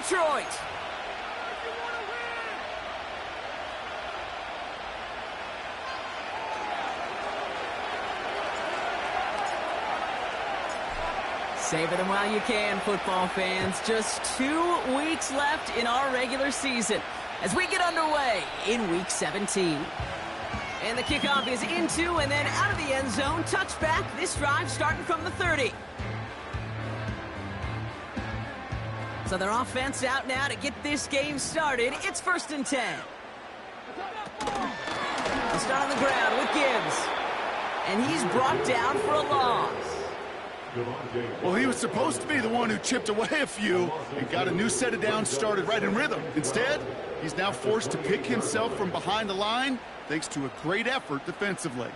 Detroit. Savor them while you can, football fans. Just 2 weeks left in our regular season as we get underway in Week 17. And the kickoff is into and then out of the end zone. Touchback, this drive starting from the 30. So their offense out now to get this game started. It's 1st and 10. They start on the ground with Gibbs. And he's brought down for a loss. Well, he was supposed to be the one who chipped away a few and got a new set of downs started right in rhythm. Instead, he's now forced to pick himself from behind the line thanks to a great effort defensively.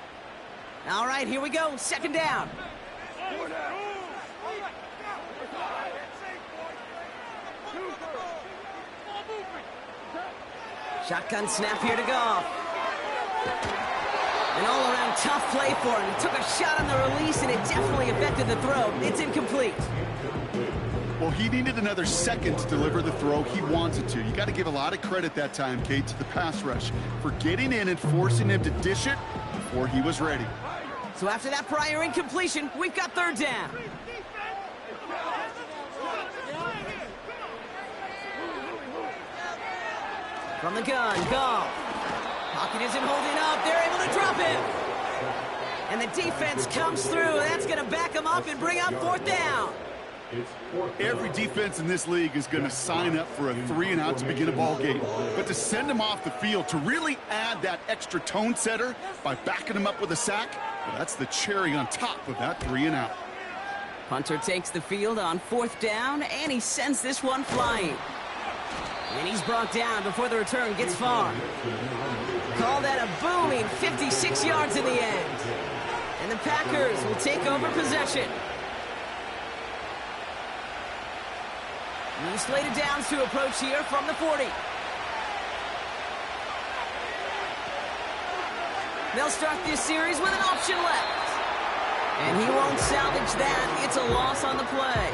All right, here we go. 2nd down. Shotgun snap here to Goff. An all-around tough play for him. He took a shot on the release, and it definitely affected the throw. It's incomplete. Well, he needed another second to deliver the throw he wanted to. You got to give a lot of credit that time, Kate, to the pass rush for getting in and forcing him to dish it before he was ready. So after that prior incompletion, we've got 3rd down. From the gun, Goff. Pocket isn't holding up. They're able to drop him. And the defense comes through. That's going to back him up and bring up 4th down. Every defense in this league is going to sign up for a 3-and-out to begin a ball game. But to send him off the field, to really add that extra tone setter by backing him up with a sack, well, that's the cherry on top of that 3-and-out. Punter takes the field on 4th down, and he sends this one flying. And he's brought down before the return gets far. Call that a booming 56 yards in the end. And the Packers will take over possession. New slated downs to approach here from the 40. They'll start this series with an option left. And he won't salvage that. It's a loss on the play.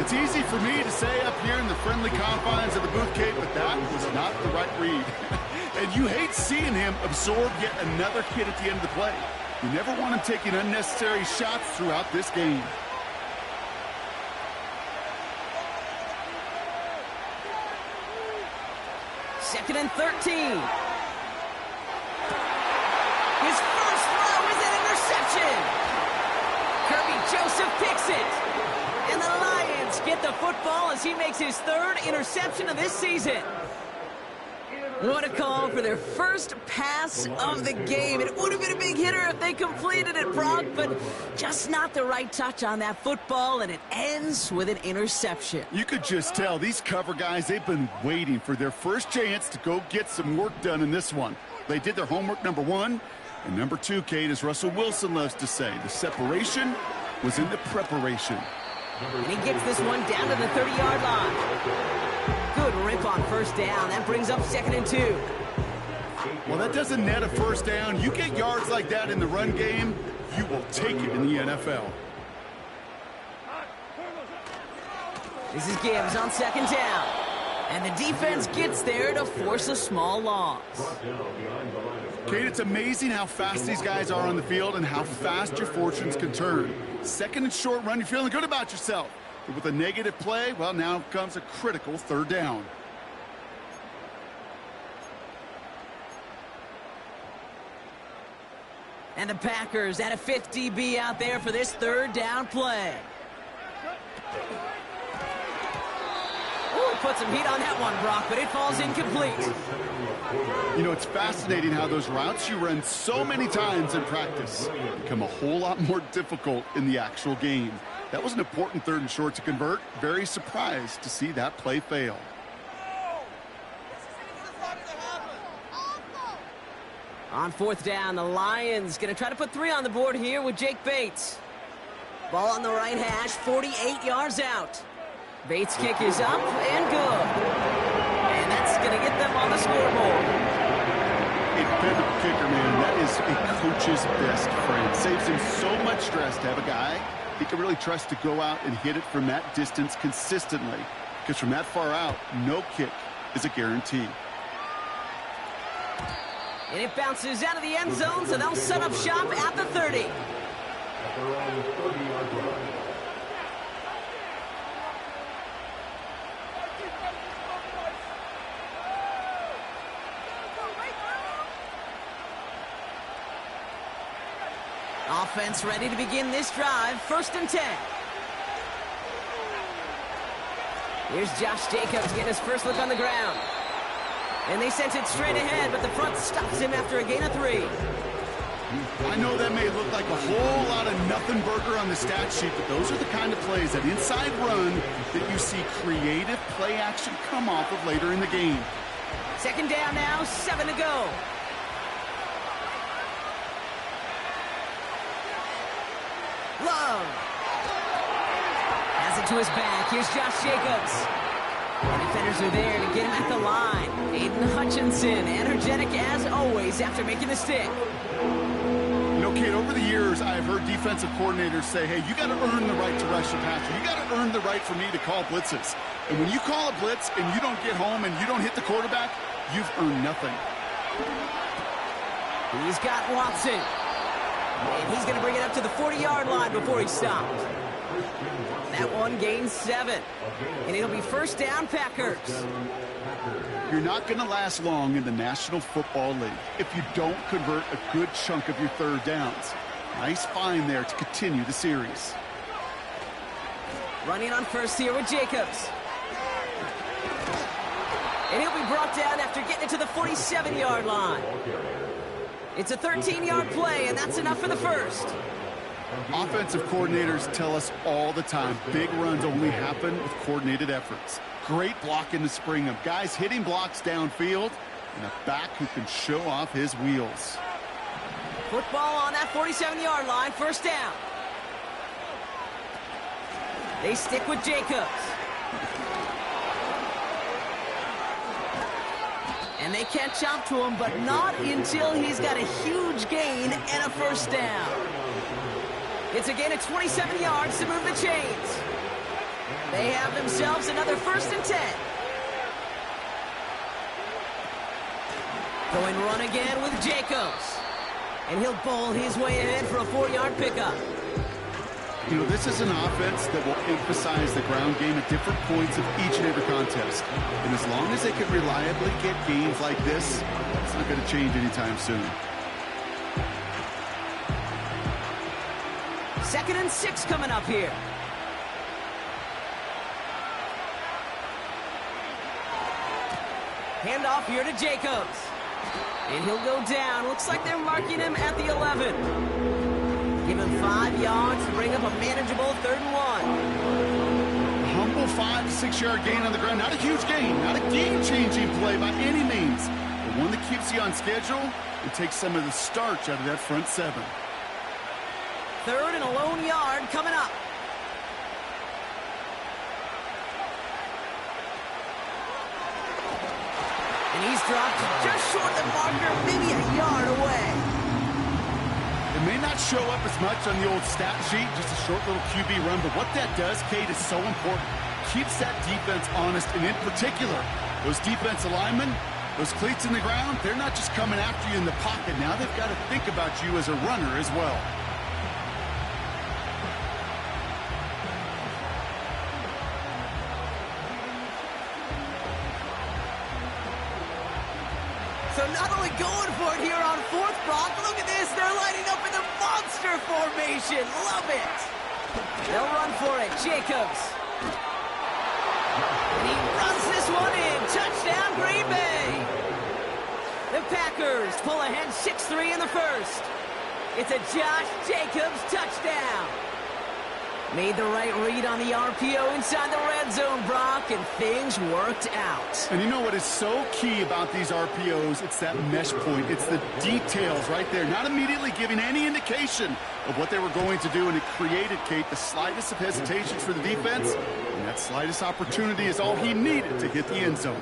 It's easy for me to say up here in the friendly confines of the booth, Kate, but that was not the right read. And you hate seeing him absorb yet another hit at the end of the play. You never want him taking unnecessary shots throughout this game. Second and 13. His first throw is an interception. Kirby Joseph picks it. And the Lions get the football as he makes his 3rd interception of this season. What a call for their first pass of the game. It would have been a big hitter if they completed it, Brock, but just not the right touch on that football, and it ends with an interception. You could just tell these cover guys, they've been waiting for their first chance to go get some work done in this one. They did their homework, number 1. And number 2, Kate, as Russell Wilson loves to say, the separation was in the preparation. And he gets this one down to the 30-yard line. Good rip on 1st down. That brings up 2nd and 2. Well, that doesn't net a 1st down. You get yards like that in the run game, you will take it in the NFL. This is Gibbs on 2nd down. And the defense gets there to force a small loss. Kate, it's amazing how fast these guys are on the field and how fast your fortunes can turn. 2nd and short run, you're feeling good about yourself. But with a negative play, well, now comes a critical 3rd down. And the Packers at a 5th DB out there for this 3rd down play. Ooh, put some heat on that one, Brock, but it falls incomplete. You know, it's fascinating how those routes you run so many times in practice become a whole lot more difficult in the actual game. That was an important 3rd and short to convert. Very surprised to see that play fail. On 4th down, the Lions going to try to put 3 on the board here with Jake Bates. Ball on the right hash, 48 yards out. Bates' kick is up and good. And that's going to get them on the scoreboard. A dependable kicker, man. That is a coach's best friend. Saves him so much stress to have a guy he can really trust to go out and hit it from that distance consistently. because from that far out, no kick is a guarantee. And it bounces out of the end zone, so they'll set up shop at the 30. Offense ready to begin this drive. 1st and 10. Here's Josh Jacobs getting his first look on the ground. And they sent it straight ahead, but the front stops him after a gain of 3. I know that may look like a whole lot of nothing burger on the stat sheet, but those are the kind of plays, that inside run, that you see creative play action come off of later in the game. 2nd down now, 7 to go. Love has it to his back. Here's Josh Jacobs. And defenders are there to get him at the line. Aiden Hutchinson, energetic as always after making the stick. You know, Kate, over the years, I've heard defensive coordinators say, hey, you got to earn the right to rush the passer. You got to earn the right for me to call blitzes. And when you call a blitz and you don't get home and you don't hit the quarterback, you've earned nothing. He's got Watson. And he's going to bring it up to the 40-yard line before he stops. That one gains 7. And it'll be 1st down, Packers. You're not going to last long in the National Football League if you don't convert a good chunk of your 3rd downs. Nice find there to continue the series. Running on first here with Jacobs. And he'll be brought down after getting it to the 47-yard line. It's a 13-yard play, and that's enough for the 1st. Offensive coordinators tell us all the time, big runs only happen with coordinated efforts. Great block in the spring of guys hitting blocks downfield, and a back who can show off his wheels. Football on that 47-yard line, 1st down. They stick with Jacobs. And they catch up to him, but not until he's got a huge gain and a 1st down. It's a gain of 27 yards to move the chains. They have themselves another 1st and 10. Going run again with Jacobs. And he'll bowl his way ahead for a 4-yard pickup. You know, this is an offense that will emphasize the ground game at different points of each and every contest. And as long as they can reliably get gains like this, it's not going to change anytime soon. 2nd and 6 coming up here. Handoff here to Jacobs. And he'll go down. Looks like they're marking him at the 11. Give him 5 yards to bring up a manageable 3rd and 1. A humble 5 to 6 yard gain on the ground. Not a huge gain. Not a game-changing play by any means. But one that keeps you on schedule and takes some of the starch out of that front 7. 3rd and a lone yard coming up. And he's dropped just short of the marker, maybe a yard away. It may not show up as much on the old stat sheet, just a short little QB run, but what that does, Kate, is so important. Keeps that defense honest, and in particular, those defensive linemen, those cleats in the ground, they're not just coming after you in the pocket. Now they've got to think about you as a runner as well. So not only going for it here on 4th, Brock, look at this. They're lining up in the monster formation. Love it. They'll run for it. Jacobs. And he runs this one in. Touchdown, Green Bay. The Packers pull ahead 6-3 in the 1st. It's a Josh Jacobs touchdown. Made the right read on the RPO inside the red zone, Brock, and things worked out. And you know what is so key about these RPOs? It's that mesh point. It's the details right there. Not immediately giving any indication of what they were going to do, and it created, Kate, the slightest of hesitations for the defense. And that slightest opportunity is all he needed to hit the end zone.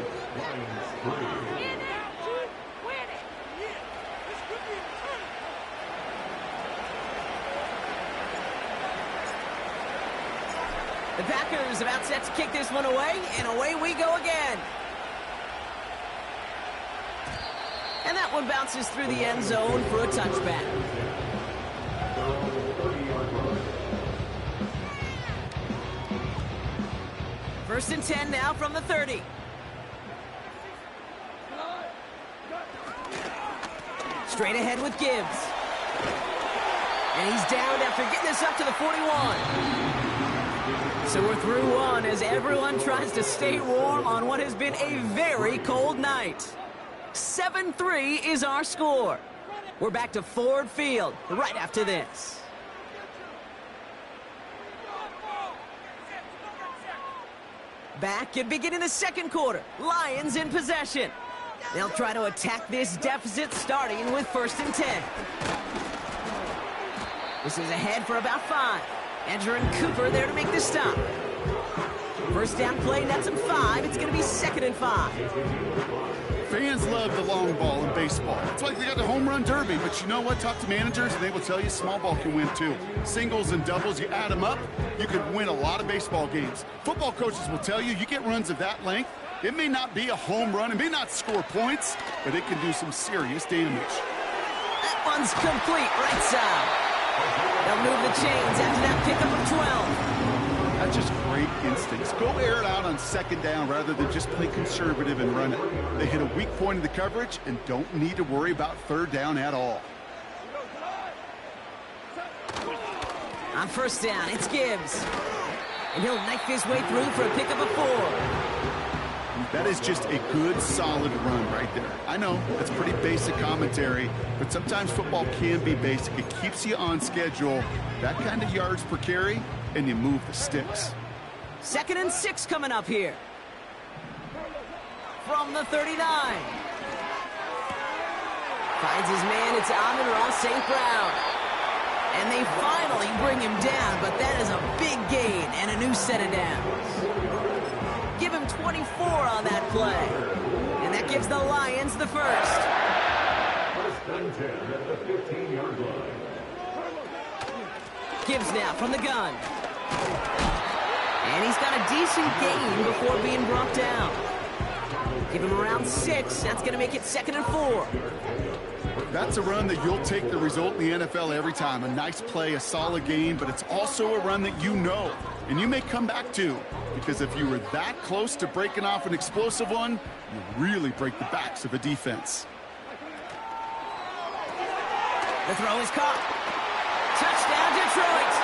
The Packers about set to kick this one away, and away we go again. And that one bounces through the end zone for a touchback. First and 10 now from the 30. Straight ahead with Gibbs. And he's down after getting this up to the 41. So we're through one as everyone tries to stay warm on what has been a very cold night. 7-3 is our score. We're back to Ford Field right after this. Back and beginning the second quarter. Lions in possession. They'll try to attack this deficit starting with first and 10. This is ahead for about 5. Andrew and Cooper there to make the stop. First down play, nets him 5. It's going to be 2nd and 5. Fans love the long ball in baseball. It's like they got the home run derby, but you know what? Talk to managers, and they will tell you small ball can win too. Singles and doubles, you add them up, you could win a lot of baseball games. Football coaches will tell you, you get runs of that length, it may not be a home run, it may not score points, but it can do some serious damage. That one's complete right side. They'll move the chains after that pickup of 12. That's just great instincts. Go air it out on second down rather than just play conservative and run it. They hit a weak point in the coverage and don't need to worry about third down at all. On first down, it's Gibbs. And he'll knife his way through for a pickup of 4. That is just a good, solid run right there. I know, that's pretty basic commentary, but sometimes football can be basic. It keeps you on schedule. That kind of yards per carry, and you move the sticks. 2nd and 6 coming up here. From the 39. Finds his man, it's Amon-Ra St. Brown. And they finally bring him down, but that is a big gain and a new set of downs. Give him 24 on that play. And that gives the Lions the first. First and 10 at the 15-yard line. Gibbs now from the gun. And he's got a decent gain before being brought down. Give him around 6. That's going to make it 2nd and 4. That's a run that you'll take the result in the NFL every time. A nice play, a solid gain, but it's also a run that you know, and you may come back to, because if you were that close to breaking off an explosive one, you really break the backs of a defense. The throw is caught. Touchdown, Detroit.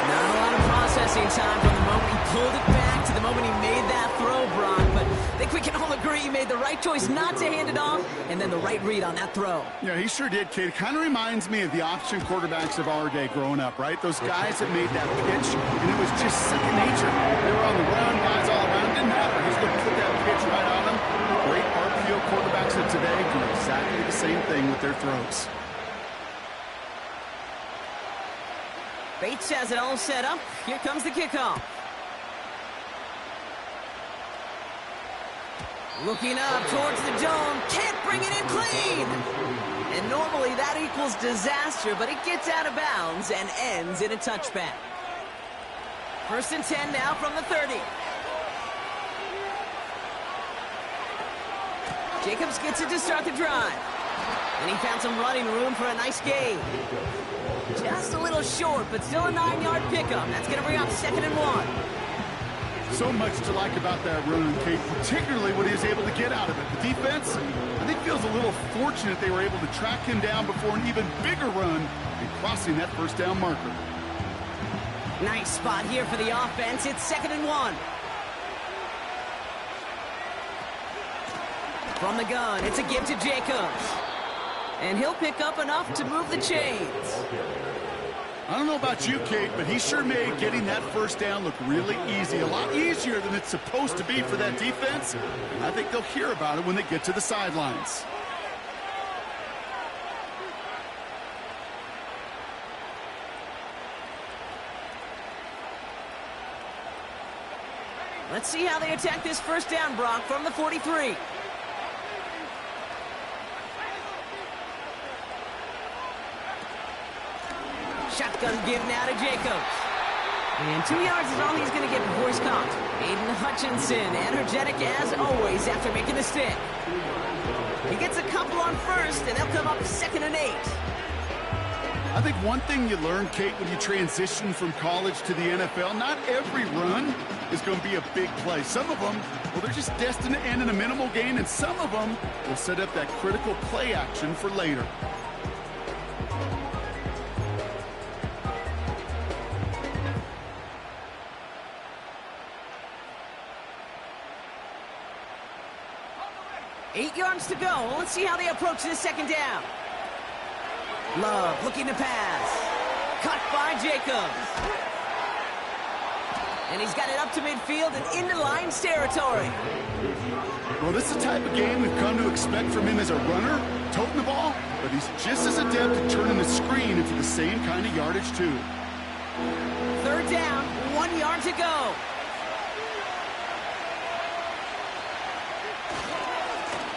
Not a lot of processing time from the moment he pulled it back to the moment he made that throw, Brock, but I think we can all agree he made the right choice not to hand it off, and then the right read on that throw. Yeah, he sure did, kid. It kind of reminds me of the option quarterbacks of our day growing up, right? Those guys that made that pitch, and it was just second nature. They were on the run, guys all around, didn't matter. He's going to put that pitch right on them. Great RPO quarterbacks of today do exactly the same thing with their throws. Bates has it all set up. Here comes the kickoff. Looking up towards the dome. Can't bring it in clean. And normally that equals disaster, but it gets out of bounds and ends in a touchback. First and 10 now from the 30. Jacobs gets it to start the drive. And he found some running room for a nice gain. Just a little short, but still a 9-yard pickup. That's going to bring up 2nd and 1. So much to like about that run, Kate, particularly what he was able to get out of it. The defense, I think, feels a little fortunate they were able to track him down before an even bigger run and crossing that first down marker. Nice spot here for the offense. It's 2nd and 1. From the gun, it's a give to Jacobs. And he'll pick up enough to move the chains. I don't know about you, Kate, but he sure made getting that first down look really easy. A lot easier than it's supposed to be for that defense. And I think they'll hear about it when they get to the sidelines. Let's see how they attack this first down, Brock, from the 43. Shotgun give now to Jacobs. And 2 yards is all he's going to get before he's caught. Aiden Hutchinson, energetic as always after making the stick. He gets a couple on first, and they'll come up 2nd and 8. I think one thing you learn, Kate, when you transition from college to the NFL, not every run is going to be a big play. Some of them, well, they're just destined to end in a minimal gain, and some of them will set up that critical play action for later. Eight yards to go. Let's see how they approach this 2nd down. Love looking to pass. Cut by Jacobs. And he's got it up to midfield and into Lions territory. Well, this is the type of game we've come to expect from him as a runner, toting the ball, but he's just as adept at turning the screen into the same kind of yardage, too. 3rd down, 1 yard to go.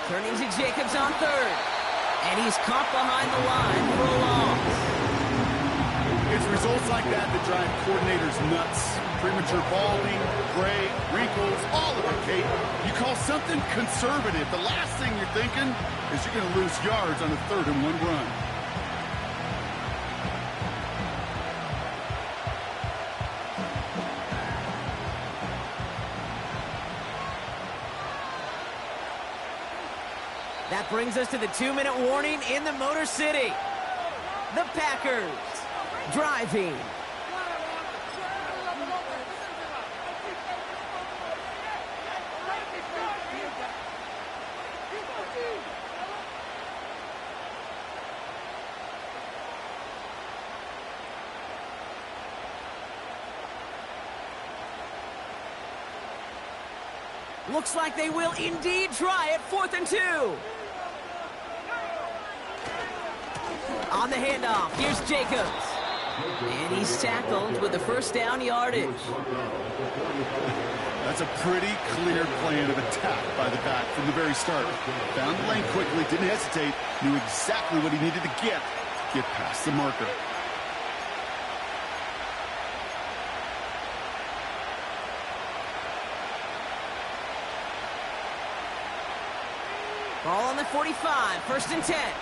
Turning to Jacobs on 3rd. And he's caught behind the line for a loss. It's results like that that drive coordinators nuts. Premature balding, gray, wrinkles, all of it, Kate. You call something conservative. The last thing you're thinking is you're going to lose yards on a 3rd and 1 run. That brings us to the 2-minute warning in the Motor City. The Packers driving. Looks like they will indeed try it. 4th and 2. On the handoff, here's Jacobs. And he's tackled with the 1st down yardage. That's a pretty clear plan of attack by the back from the very start. Found the lane quickly, didn't hesitate, knew exactly what he needed to get past the marker. Ball on the 45, 1st and 10.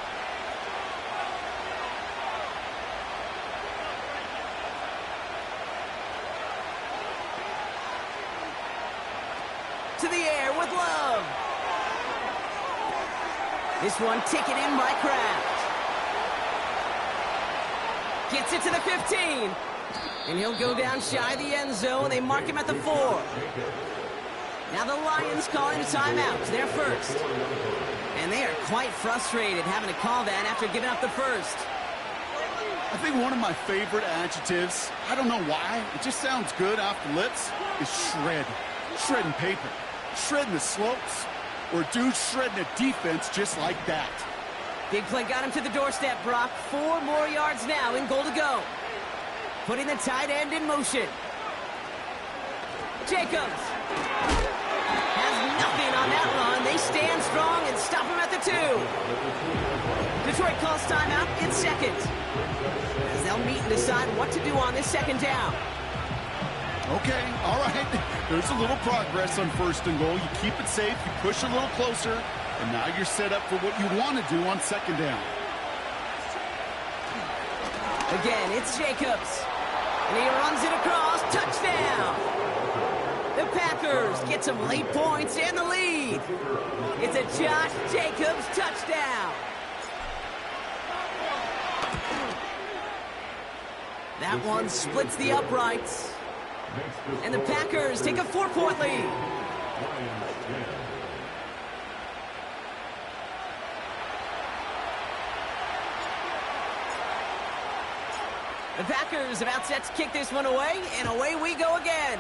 To the air with Love. This one taken in by Kraft. Gets it to the 15. And he'll go down shy of the end zone. They mark him at the 4. Now the Lions calling a timeout. They're first. And they are quite frustrated having to call that after giving up the 1st. I think one of my favorite adjectives, I don't know why, it just sounds good off the lips, is shred. Shredding paper. Shredding the slopes. Or dude shredding a defense just like that. Big play got him to the doorstep, Brock. 4 more yards now in goal to go. Putting the tight end in motion. Jacobs has nothing on that run. They stand strong and stop him at the 2. Detroit calls timeout in 2nd. As they'll meet and decide what to do on this 2nd down. Okay, all right. There's a little progress on 1st and goal. You keep it safe, you push a little closer, and now you're set up for what you want to do on 2nd down. Again, it's Jacobs. And he runs it across. Touchdown! The Packers get some late points and the lead. It's a Josh Jacobs touchdown. That one splits the uprights. And the Packers take a 4-point lead. The Packers about set to kick this one away, and away we go again.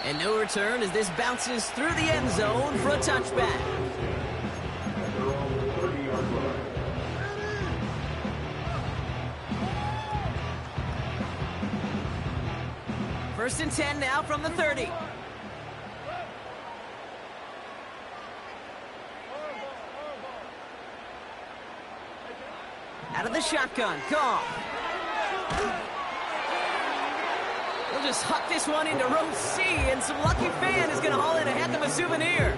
And no return as this bounces through the end zone for a touchback. First and 10 now from the 30. Out of the shotgun, Goff. He'll just huck this one into row C, and some lucky fan is going to haul in a heck of a souvenir.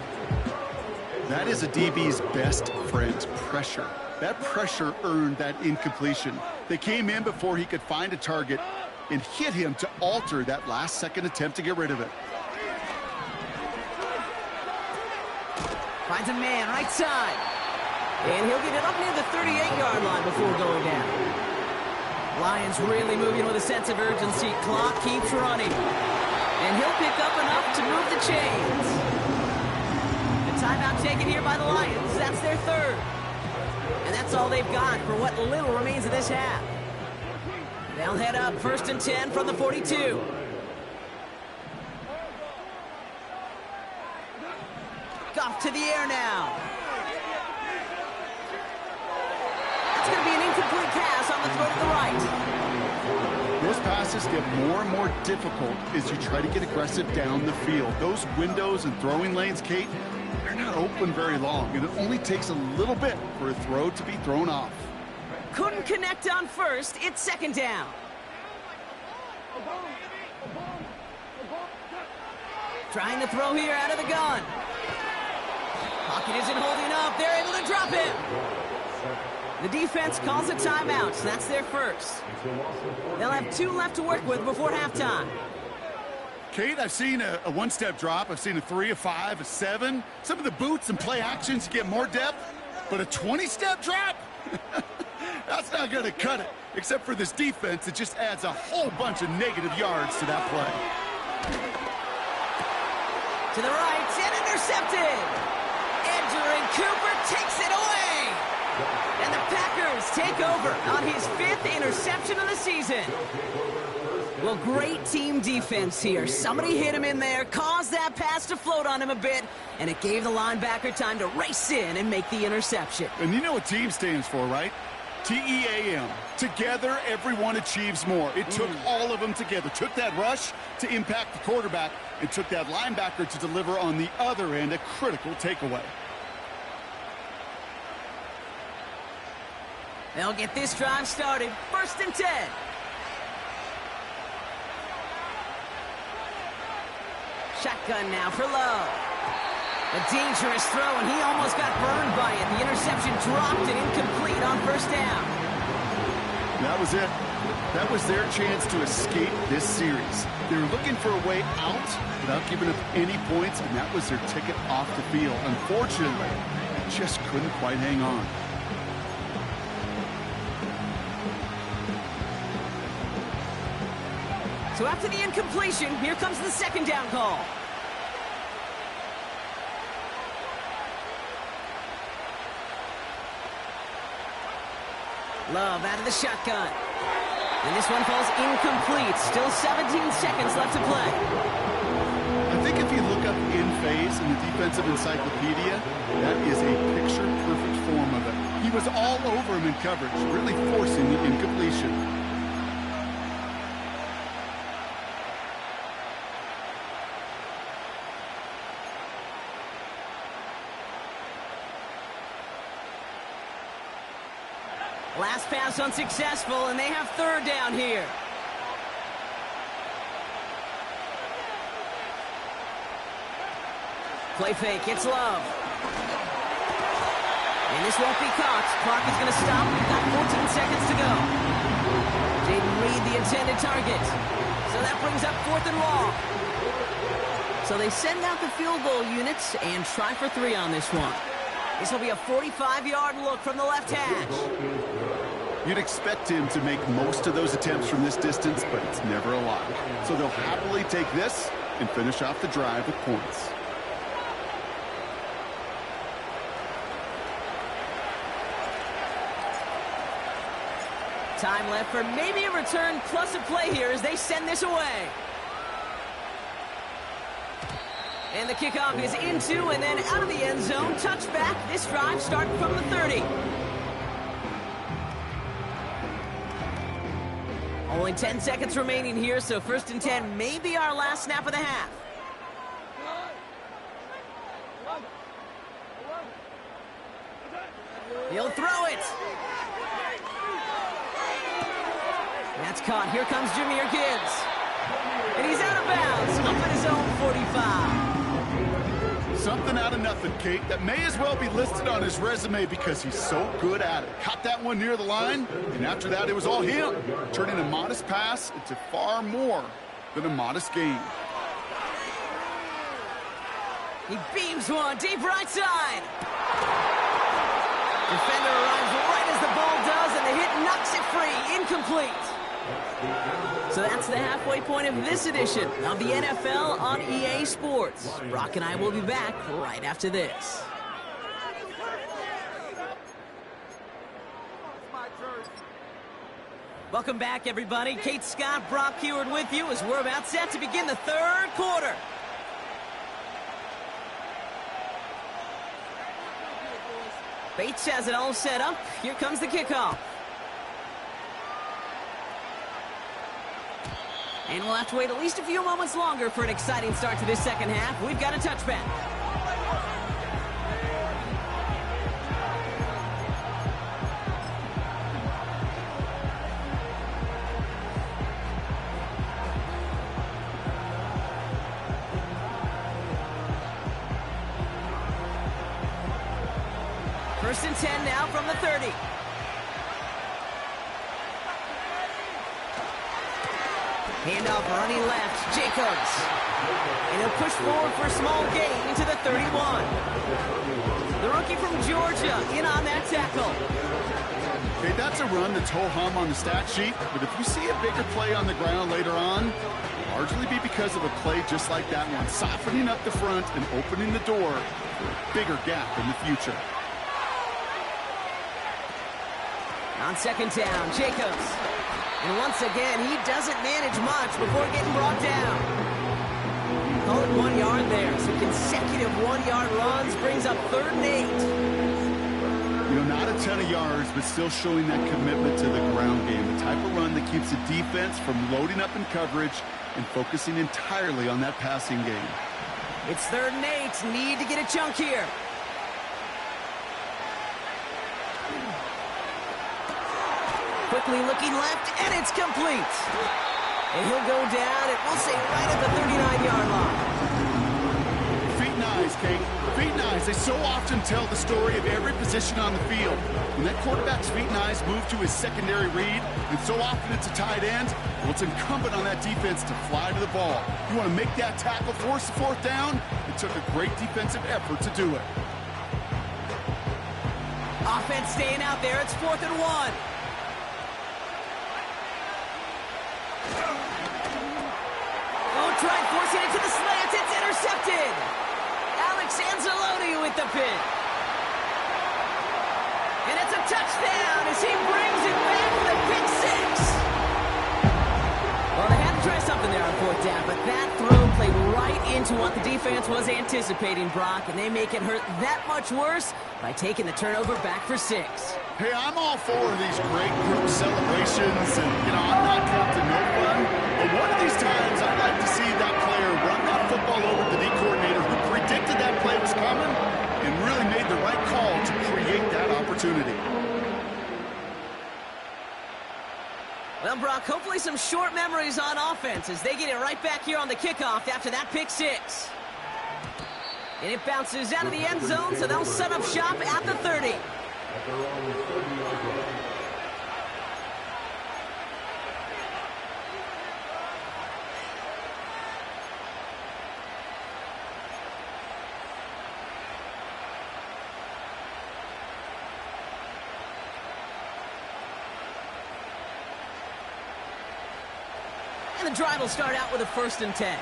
That is a DB's best friend, pressure. That pressure earned that incompletion. They came in before he could find a target and hit him to alter that last-second attempt to get rid of it. Finds a man right side. And he'll get it up near the 38-yard line before going down. Lions really moving with a sense of urgency. Clock keeps running. And he'll pick up enough to move the chains. The timeout taken here by the Lions. That's their third. And that's all they've got for what little remains of this half. They'll head up 1st and 10 from the 42. Goff to the air now. That's going to be an incomplete pass on the throw to the right. Those passes get more and more difficult as you try to get aggressive down the field. Those windows and throwing lanes, Kate, they're not open very long, and it only takes a little bit for a throw to be thrown off. Couldn't connect on first. It's 2nd down. Trying to throw here out of the gun. Pocket isn't holding up. They're able to drop him. The defense calls a timeout, so that's their first. They'll have 2 left to work with before halftime. Kate, I've seen a one-step drop. I've seen a 3, a 5, a 7. Some of the boots and play actions get more depth, but a 20-step drop? That's not going to cut it, except for this defense. It just adds a whole bunch of negative yards to that play. To the right, and intercepted. Edgerrin Cooper takes it away. And the Packers take over on his 5th interception of the season. Well, great team defense here. Somebody hit him in there, caused that pass to float on him a bit, and it gave the linebacker time to race in and make the interception. And you know what team stands for, right? T-E-A-M. Together, everyone achieves more. It took all of them together. Took that rush to impact the quarterback. It took that linebacker to deliver on the other end a critical takeaway. They'll get this drive started. 1st and 10. Shotgun now for Love. A dangerous throw, and he almost got burned by it. The interception dropped and incomplete on 1st down. That was it. That was their chance to escape this series. They were looking for a way out without giving up any points, and that was their ticket off the field. Unfortunately, they just couldn't quite hang on. So after the incompletion, here comes the 2nd down call. Love out of the shotgun. And this one falls incomplete. Still 17 seconds left to play. I think if you look up in phase in the defensive encyclopedia, that is a picture-perfect form of it. He was all over him in coverage, really forcing the incompletion. Last pass unsuccessful, and they have 3rd down here. Play fake, it's Love. And this won't be caught. Clock is going to stop. We've got 14 seconds to go. Jaden Reed, the intended target. So that brings up 4th and long. So they send out the field goal units and try for 3 on this one. This will be a 45-yard look from the left hash. You'd expect him to make most of those attempts from this distance, but it's never a lot. So they'll happily take this and finish off the drive with points. Time left for maybe a return plus a play here as they send this away. And the kickoff is into and then out of the end zone. Touchback. This drive starting from the 30. Only 10 seconds remaining here, so 1st and 10 may be our last snap of the half. He'll throw it. It's caught. Here comes Jahmyr Gibbs. And he's out of bounds up at his own 45. Something out of nothing, Kate, that may as well be listed on his resume because he's so good at it. Caught that one near the line, and after that, it was all him, turning a modest pass into far more than a modest gain. He beams one deep right side. Defender arrives right as the ball does, and the hit knocks it free. Incomplete. So that's the halfway point of this edition of the NFL on EA Sports. Brock and I will be back right after this. Welcome back, everybody. Kate Scott, Brock Huard with you as we're about set to begin the third quarter. Bates has it all set up. Here comes the kickoff. And we'll have to wait at least a few moments longer for an exciting start to this second half. We've got a touchback. First and 10 now from the 30. Handoff running left, Jacobs. And he'll push forward for a small gain to the 31. The rookie from Georgia in on that tackle. Okay, that's a run that's ho-hum on the stat sheet, but if you see a bigger play on the ground later on, it'll largely be because of a play just like that one, softening up the front and opening the door for a bigger gap in the future. On second down, Jacobs. And once again, he doesn't manage much before getting brought down. Call it 1 yard there. So consecutive 1-yard runs brings up 3rd and 8. You know, not a ton of yards, but still showing that commitment to the ground game. The type of run that keeps the defense from loading up in coverage and focusing entirely on that passing game. It's 3rd and 8. Need to get a chunk here. Quickly looking left, and it's complete. And he'll go down, and we'll say right at the 39-yard line. Feet and eyes, Kate. Feet and eyes. They so often tell the story of every position on the field. When that quarterback's feet and eyes move to his secondary read, and so often it's a tight end, well, it's incumbent on that defense to fly to the ball. You want to make that tackle, force the 4th down? It took a great defensive effort to do it. Offense staying out there. It's 4th and 1. Tried forcing it to the slant. It's intercepted. Alex Anzalone with the pick. And it's a touchdown as he brings it back with a pick 6. Well, they had to try something there on 4th down, but that throw played right into what the defense was anticipating, Brock, and they make it hurt that much worse by taking the turnover back for 6. Hey, I'm all for these great group celebrations, and, you know, I'm not Captain No Fun, but one of these times I'd like to see that player run that football over to the D coordinator who predicted that play was coming and really made the right call to create that opportunity. Well, Brock, hopefully some short memories on offense as they get it right back here on the kickoff after that pick 6. And it bounces out of the end zone, so they'll set up shop at the 30. And the drive will start out with a 1st and 10.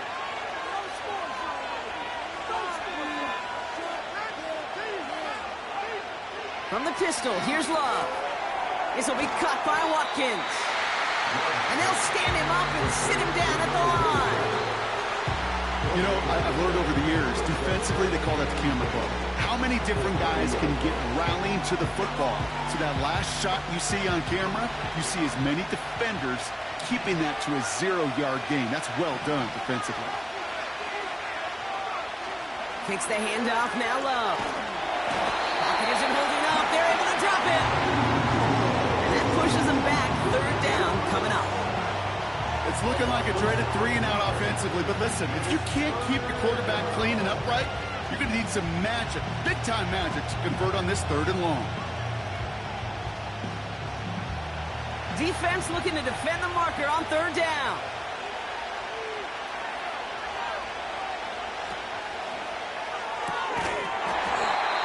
From the pistol, here's Love. This will be caught by Watkins. And they'll stand him up and sit him down at the line. You know, I've learned over the years, defensively they call that the camera club. How many different guys can get rallying to the football? So that last shot you see on camera, you see as many defenders keeping that to a 0-yard gain. That's well done defensively. Takes the handoff, now Love. Pocket isn't holding up, they're able to drop it. And that pushes them back, 3rd down coming up. It's looking like a dreaded 3-and-out offensively, but listen, if you can't keep your quarterback clean and upright, you're going to need some magic, big-time magic, to convert on this 3rd and long. Defense looking to defend the marker on 3rd down.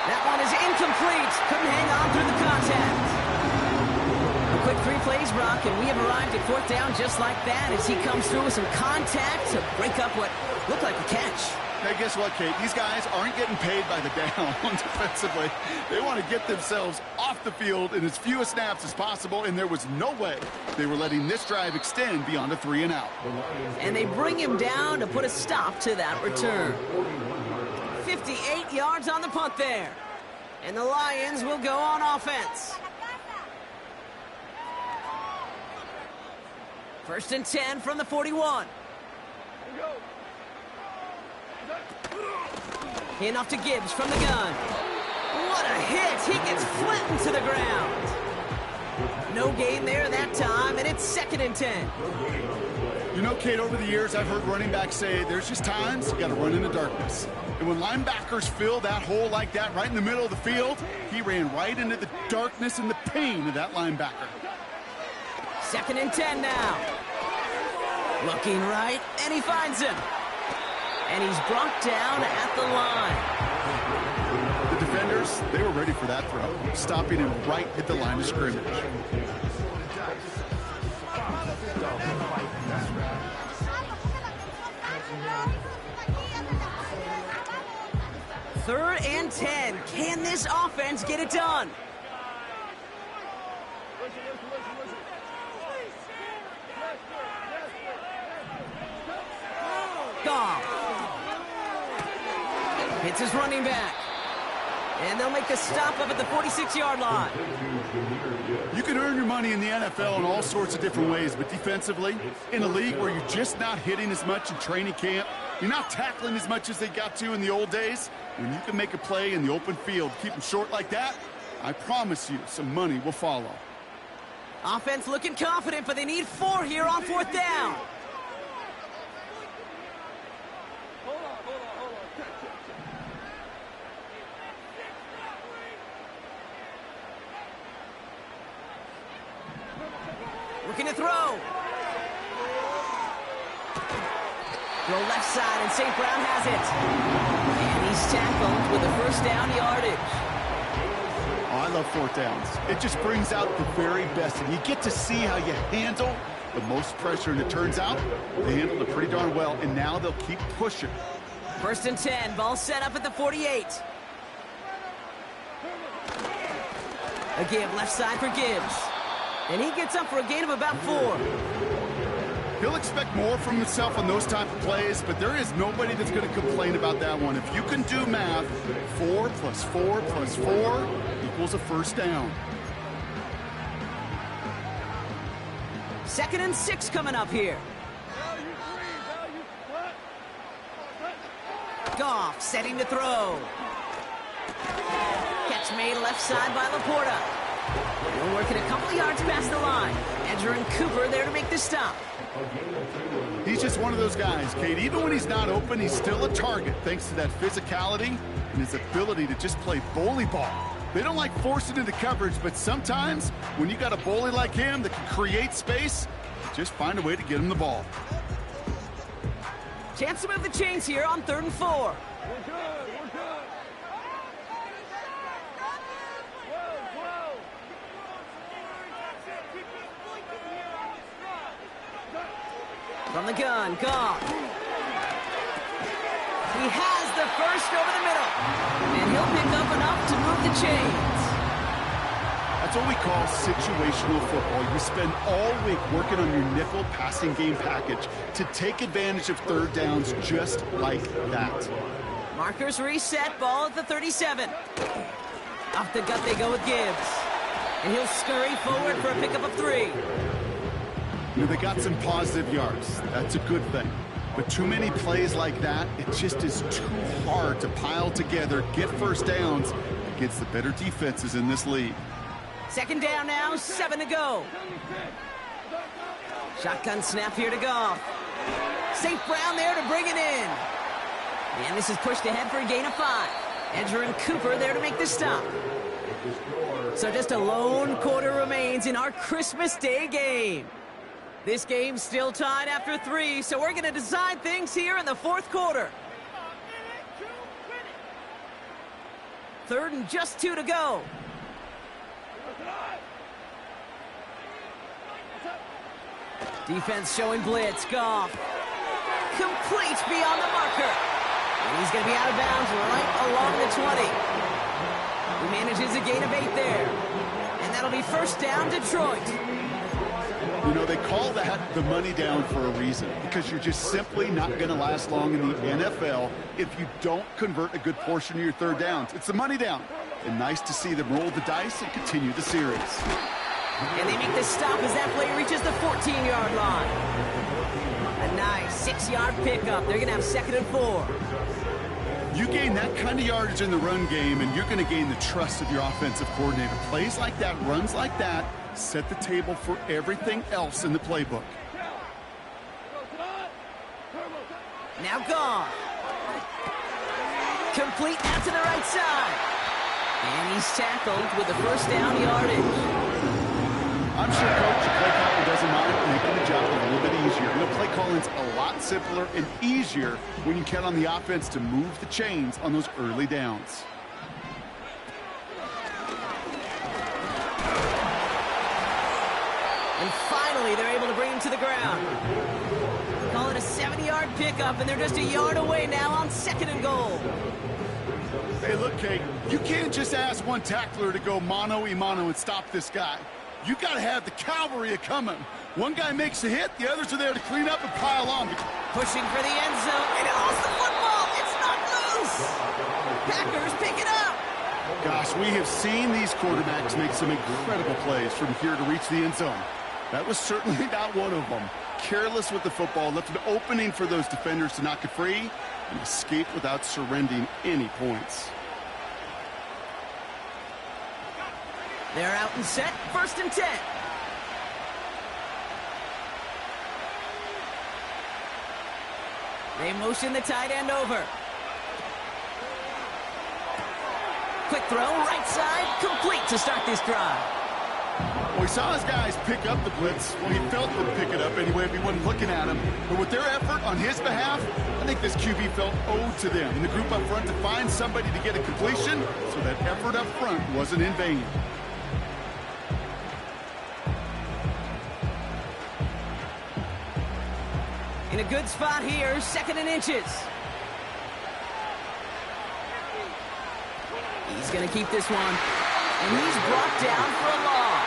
That one is incomplete. Couldn't hang on through the contact. A quick 3 plays, Brock, and we have arrived at 4th down just like that as he comes through with some contact to break up what looked like a catch. Hey, guess what, Kate? These guys aren't getting paid by the down defensively. They want to get themselves off the field in as few snaps as possible, and there was no way they were letting this drive extend beyond a 3-and-out. And they bring him down to put a stop to that return. 58 yards on the punt there. And the Lions will go on offense. 1st and 10 from the 41. Enough to Gibbs from the gun. What a hit! He gets flattened to the ground. No gain there that time, and it's 2nd and 10. You know, Kate, over the years, I've heard running backs say there's just times you got to run in the darkness. And when linebackers fill that hole like that right in the middle of the field, he ran right into the darkness and the pain of that linebacker. 2nd and 10 now. Looking right, and he finds him. And he's brought down at the line. The defenders, they were ready for that throw, stopping him right at the line of scrimmage. Third and 10. Can this offense get it done? Goff hits his running back. And they'll make the stop up at the 46-yard line. You can earn your money in the NFL in all sorts of different ways, but defensively, in a league where you're just not hitting as much in training camp, you're not tackling as much as they got to in the old days, when you can make a play in the open field, keep them short like that, I promise you some money will follow. Offense looking confident, but they need 4 here on 4th down. Looking to throw. Throw left side, and St. Brown has it. And he's tackled with a 1st down yardage. Oh, I love 4th downs. It just brings out the very best, and you get to see how you handle the most pressure, and it turns out they handled it pretty darn well, and now they'll keep pushing. 1st and 10, ball set up at the 48. A give left side for Gibbs. And he gets up for a gain of about 4. He'll expect more from himself on those type of plays, but there is nobody that's going to complain about that one. If you can do math, 4 plus 4 plus 4 equals a 1st down. 2nd and 6 coming up here. Goff setting to throw. Catch made left side by Laporta. We're working a couple yards past the line. Edger and Cooper there to make the stop. He's just one of those guys, Kate. Even when he's not open, he's still a target thanks to that physicality and his ability to just play bully ball. They don't like forcing into coverage, but sometimes when you got a bully like him that can create space, just find a way to get him the ball. Chance to move the chains here on 3rd and 4. From the gun, Goff. He has the 1st over the middle. And he'll pick up enough to move the chains. That's what we call situational football. You spend all week working on your nickel passing game package to take advantage of 3rd downs just like that. Markers reset, ball at the 37. Off the gut they go with Gibbs. And he'll scurry forward for a pickup of 3. You know, they got some positive yards. That's a good thing. But too many plays like that, it just is too hard to pile together, get 1st downs against the better defenses in this league. 2nd down now, 7 to go. Shotgun snap here to Goff. St. Brown there to bring it in. And this is pushed ahead for a gain of 5. Edger and Cooper there to make the stop. So just a lone quarter remains in our Christmas Day game. This game's still tied after 3, so we're going to decide things here in the 4th quarter. 3rd and just 2 to go. Defense showing blitz. Goff. Complete beyond the marker. And he's going to be out of bounds right along the 20. He manages a gain of 8 there. And that'll be first down, Detroit. You know, they call that the money down for a reason, because you're just simply not going to last long in the NFL if you don't convert a good portion of your 3rd downs. It's the money down. And nice to see them roll the dice and continue the series. And they make the stop as that play reaches the 14-yard line. A nice 6-yard pickup. They're going to have 2nd and 4. You gain that kind of yardage in the run game, and you're going to gain the trust of your offensive coordinator. Plays like that, runs like that, set the table for everything else in the playbook. Now gone. Complete out to the right side. And he's tackled with the first down yardage. I'm sure Coach play calling doesn't mind making the job a little bit easier. You know, play calling's a lot simpler and easier when you count on the offense to move the chains on those early downs. And finally, they're able to bring him to the ground. Call it a 70-yard pickup, and they're just a yard away now on 2nd and goal. Hey, look, Kate, you can't just ask one tackler to go mano-a-mano and stop this guy. You got to have the cavalry coming. One guy makes a hit, the others are there to clean up and pile on. Pushing for the end zone, and it lost the football. It's not loose. Packers pick it up. Gosh, we have seen these quarterbacks make some incredible plays from here to reach the end zone. That was certainly not one of them. Careless with the football, left an opening for those defenders to knock it free and escape without surrendering any points. They're out and set, 1st and 10. They motion the tight end over. Quick throw, right side, complete to start this drive. Well, he saw his guys pick up the blitz. Well, he felt them pick it up anyway if he wasn't looking at him. But with their effort on his behalf, I think this QB felt owed to them in the group up front to find somebody to get a completion, so that effort up front wasn't in vain. In a good spot here, 2nd and inches. He's going to keep this one. And he's brought down for a loss.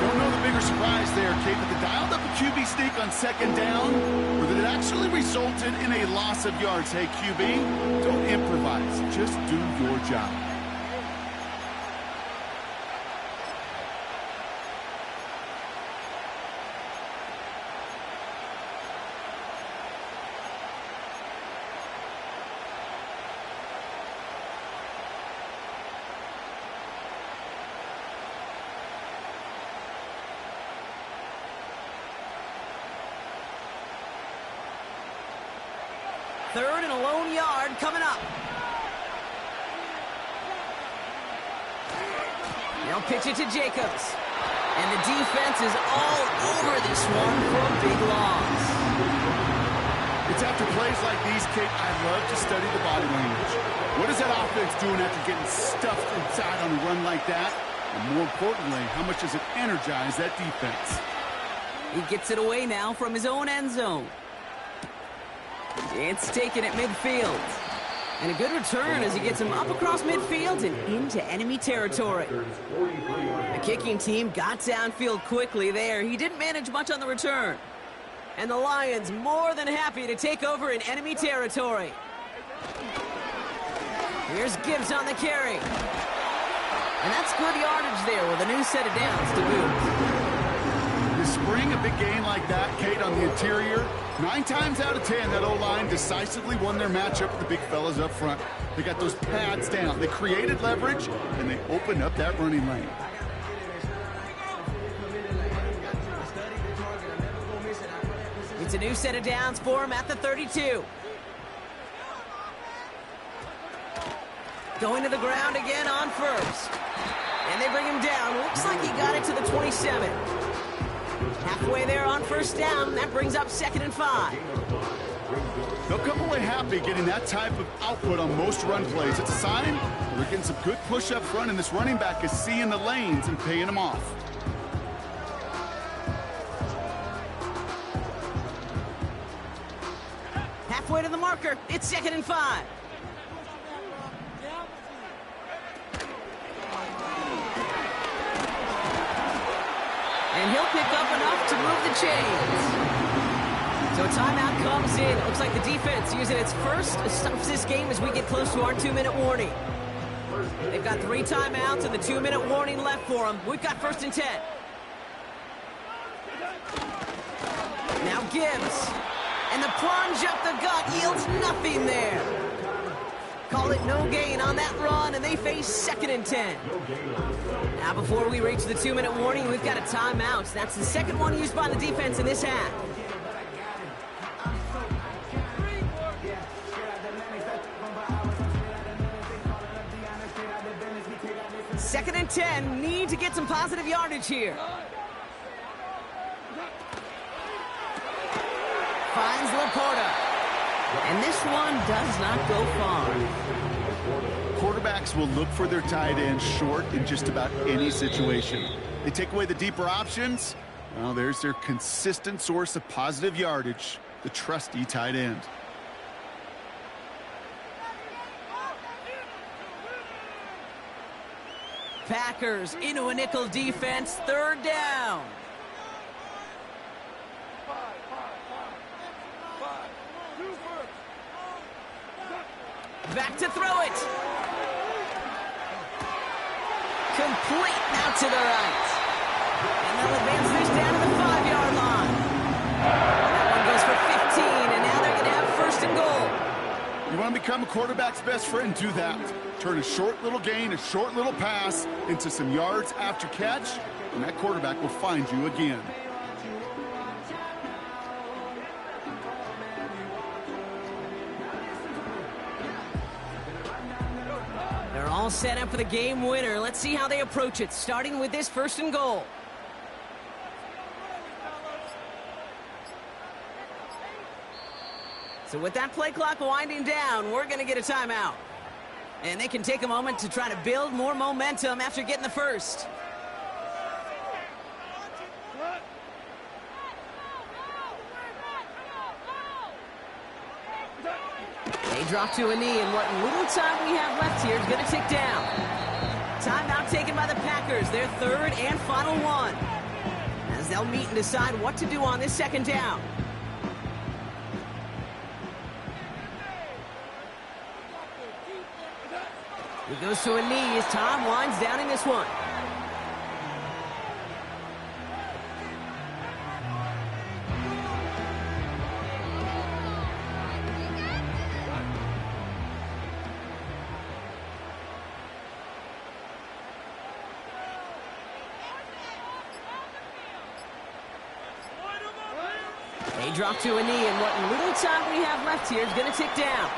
Don't know the bigger surprise there, Kate, but the dialed-up a QB sneak on 2nd down, or that it actually resulted in a loss of yards. Hey, QB, don't improvise. Just do your job. Third and a lone yard coming up. They'll pitch it to Jacobs. And the defense is all over this one for a big loss. It's after plays like these, Kate, I love to study the body language. What is that offense doing after getting stuffed inside on a run like that? And more importantly, how much does it energize that defense? He gets it away now from his own end zone. It's taken at midfield. And a good return as he gets him up across midfield and into enemy territory. The kicking team got downfield quickly there. He didn't manage much on the return. And the Lions more than happy to take over in enemy territory. Here's Gibbs on the carry. And that's good yardage there with a new set of downs to boot. You spring a big gain like that, Kate, on the interior, 9 times out of 10, that O-line decisively won their matchup with the big fellas up front. They got those pads down. They created leverage, and they opened up that running lane. It's a new set of downs for him at the 32. Going to the ground again on first. And they bring him down. Looks like he got it to the 27. Halfway there on first down. That brings up 2nd and 5. They'll come away happy getting that type of output on most run plays. It's a sign they're getting some good push up front, and this running back is seeing the lanes and paying them off. Halfway to the marker. It's 2nd and 5. And he'll pick up enough to move the chains. So a timeout comes in. It looks like the defense using its first stops this game as we get close to our 2-minute warning. They've got 3 timeouts and the 2-minute warning left for them. We've got 1st and 10. Now Gibbs. And the plunge up the gut yields nothing there. Call it no gain on that run, and they face 2nd and 10. Now before we reach the 2-minute warning, we've got a timeout. That's the second one used by the defense in this half. 2nd and 10, need to get some positive yardage here. Finds Laporta. And this one does not go far. Quarterbacks will look for their tight end short in just about any situation. They take away the deeper options. Well, there's their consistent source of positive yardage, the trusty tight end. Packers into a nickel defense, 3rd down. Back to throw it. Complete out to the right. And they'll advance this down to the 5-yard line. That one goes for 15, and now they're going to have 1st and goal. You want to become a quarterback's best friend, do that. Turn a short little gain, a short little pass into some yards after catch, and that quarterback will find you again. They're all set up for the game winner. Let's see how they approach it, starting with this 1st and goal. So with that play clock winding down, we're going to get a timeout. And they can take a moment to try to build more momentum after getting the first. They drop to a knee, and what little time we have left here is going to tick down. Timeout taken by the Packers, their 3rd and final one, as they'll meet and decide what to do on this 2nd down. He goes to a knee as Tom winds down in this one. They drop to a knee, and what little time we have left here is going to tick down.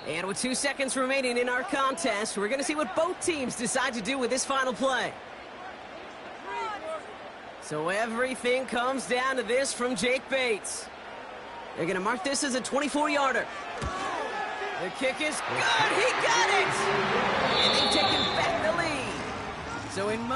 And with 2 seconds remaining in our contest, we're going to see what both teams decide to do with this final play. So everything comes down to this from Jake Bates. They're going to mark this as a 24-yarder. The kick is good. He got it! And they've taken back the lead. So in